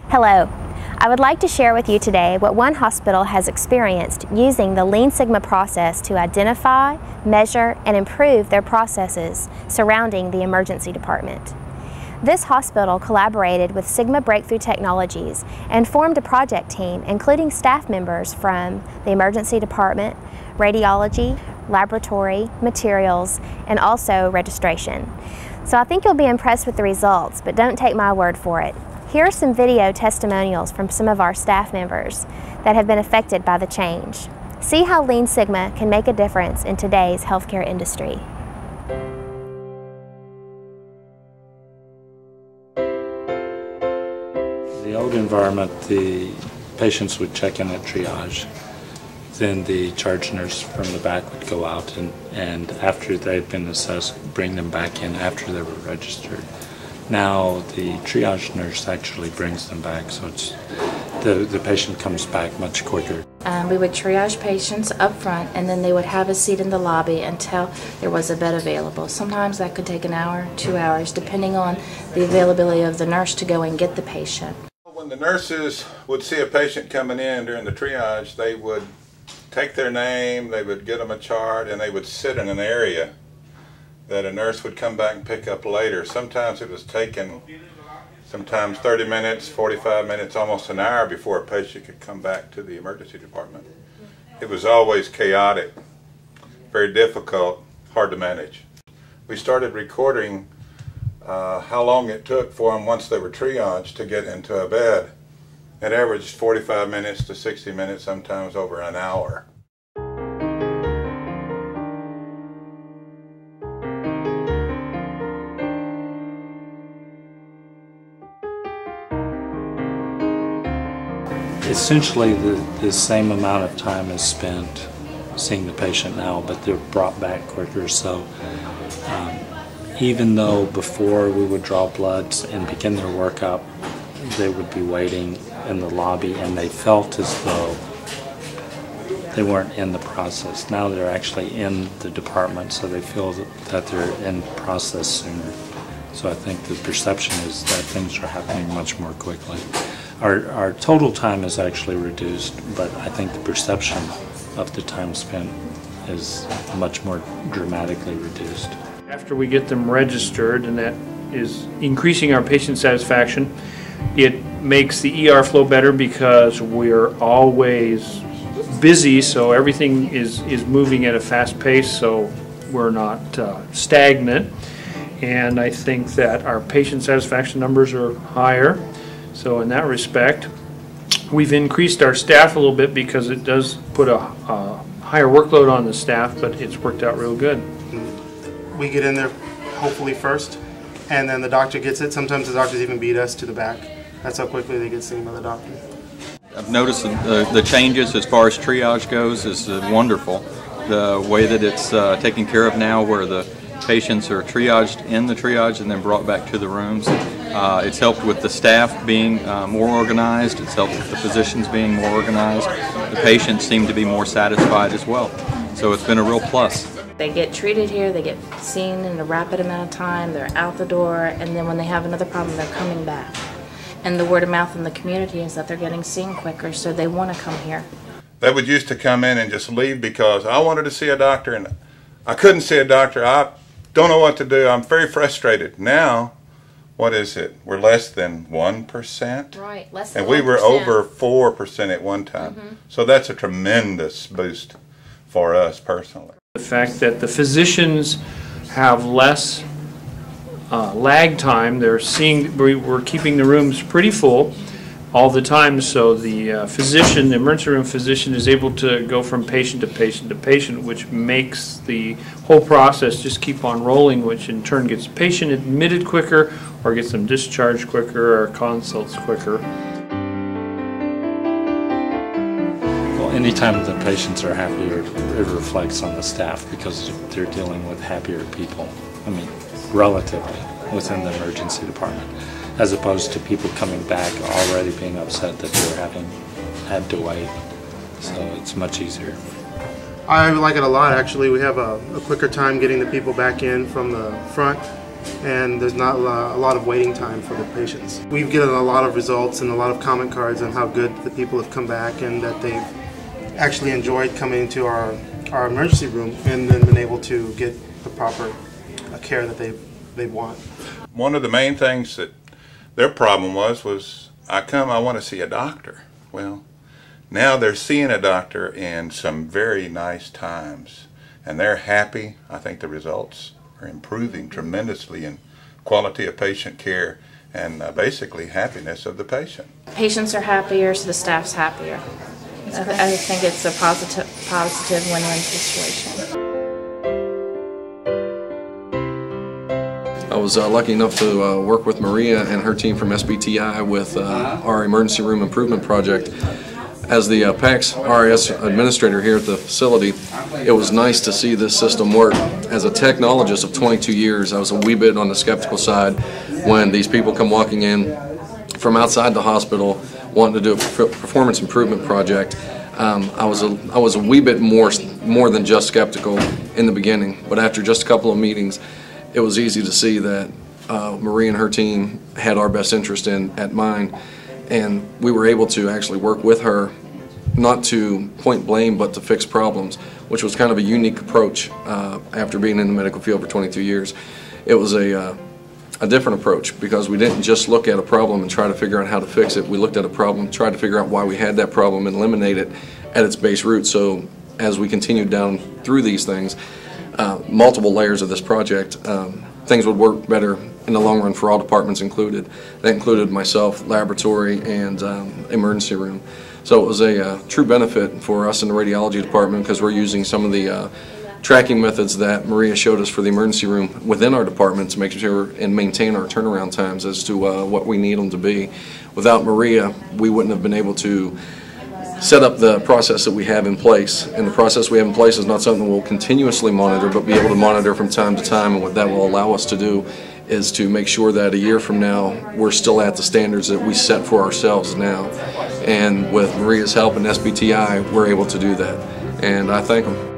Hello. I would like to share with you today what one hospital has experienced using the Lean Sigma process to identify, measure, and improve their processes surrounding the emergency department. This hospital collaborated with Sigma Breakthrough Technologies and formed a project team including staff members from the emergency department, radiology, laboratory, materials, and also registration. So I think you'll be impressed with the results, but don't take my word for it. Here are some video testimonials from some of our staff members that have been affected by the change. See how Lean Sigma can make a difference in today's healthcare industry. The old environment, the patients would check in at triage. Then the charge nurse from the back would go out and after they'd been assessed, bring them back in after they were registered. Now the triage nurse actually brings them back, so it's the patient comes back much quicker. We would triage patients up front, and then they would have a seat in the lobby until there was a bed available. Sometimes that could take an hour, 2 hours, depending on the availability of the nurse to go and get the patient. When the nurses would see a patient coming in during the triage, they would take their name, they would get them a chart, and they would sit in an area that a nurse would come back and pick up later. Sometimes it was taken, sometimes 30 minutes, 45 minutes, almost an hour before a patient could come back to the emergency department. It was always chaotic, very difficult, hard to manage. We started recording how long it took for them once they were triaged to get into a bed. It averaged 45 minutes to 60 minutes, sometimes over an hour. Essentially the same amount of time is spent seeing the patient now, but they're brought back quicker. So even though before we would draw bloods and begin their workup, they would be waiting in the lobby and they felt as though they weren't in the process. Now they're actually in the department, so they feel that they're in process sooner. So I think the perception is that things are happening much more quickly. Our total time is actually reduced, but I think the perception of the time spent is much more dramatically reduced. After we get them registered, and that is increasing our patient satisfaction, it makes the ER flow better because we're always busy, so everything is moving at a fast pace, so we're not stagnant. And I think that our patient satisfaction numbers are higher. So in that respect, we've increased our staff a little bit because it does put a higher workload on the staff, but it's worked out real good. We get in there hopefully first, and then the doctor gets it. Sometimes the doctors even beat us to the back. That's how quickly they get seen by the doctor. I've noticed the changes as far as triage goes is wonderful. The way that it's taken care of now, where the patients are triaged in the triage and then brought back to the rooms. It's helped with the staff being more organized. It's helped with the physicians being more organized. The patients seem to be more satisfied as well. So it's been a real plus. They get treated here, they get seen in a rapid amount of time, they're out the door, and then when they have another problem, they're coming back. And the word of mouth in the community is that they're getting seen quicker, so they want to come here. They would used to come in and just leave because I wanted to see a doctor and I couldn't see a doctor. I don't know what to do. I'm very frustrated. Now, what is it? We're less than 1%? Right, less than 1%. And we were over 4% at one time. So that's a tremendous boost for us personally. The fact that the physicians have less lag time, we're keeping the rooms pretty full all the time, so the physician, the emergency room physician, is able to go from patient to patient to patient, which makes the whole process just keep on rolling, which in turn gets patient admitted quicker or gets them discharged quicker or consults quicker. Well, anytime the patients are happier, it reflects on the staff because they're dealing with happier people. I mean, relatively within the emergency department, as opposed to people coming back already being upset that they're had to wait. So it's much easier. I like it a lot, actually. We have a quicker time getting the people back in from the front and there's not a lot of waiting time for the patients. We've gotten a lot of results and a lot of comment cards on how good the people have come back and that they've actually enjoyed coming into our emergency room and then been able to get the proper care that they want. One of the main things that their problem was I want to see a doctor. Well, now they're seeing a doctor in some very nice times, and they're happy. I think the results are improving tremendously in quality of patient care and basically happiness of the patient. Patients are happier, so the staff's happier. I think it's a positive win-win situation. I was lucky enough to work with Maria and her team from SBTI with our emergency room improvement project. As the PACS RIS administrator here at the facility, it was nice to see this system work. As a technologist of 22 years, I was a wee bit on the skeptical side when these people come walking in from outside the hospital wanting to do a performance improvement project. I was a wee bit more than just skeptical in the beginning, but after just a couple of meetings, it was easy to see that Marie and her team had our best interest at mind, and we were able to actually work with her, not to point blame, but to fix problems, which was kind of a unique approach after being in the medical field for 22 years. It was a different approach because we didn't just look at a problem and try to figure out how to fix it. We looked at a problem, tried to figure out why we had that problem and eliminate it at its base root. So as we continued down through these things, multiple layers of this project, things would work better in the long run for all departments included. That included myself, laboratory, and emergency room. So it was a true benefit for us in the radiology department because we're using some of the tracking methods that Maria showed us for the emergency room within our department to make sure and maintain our turnaround times as to what we need them to be. Without Maria, we wouldn't have been able to set up the process that we have in place. And the process we have in place is not something we'll continuously monitor, but be able to monitor from time to time. And what that will allow us to do is to make sure that a year from now, we're still at the standards that we set for ourselves now. And with Maria's help and SBTI, we're able to do that. And I thank them.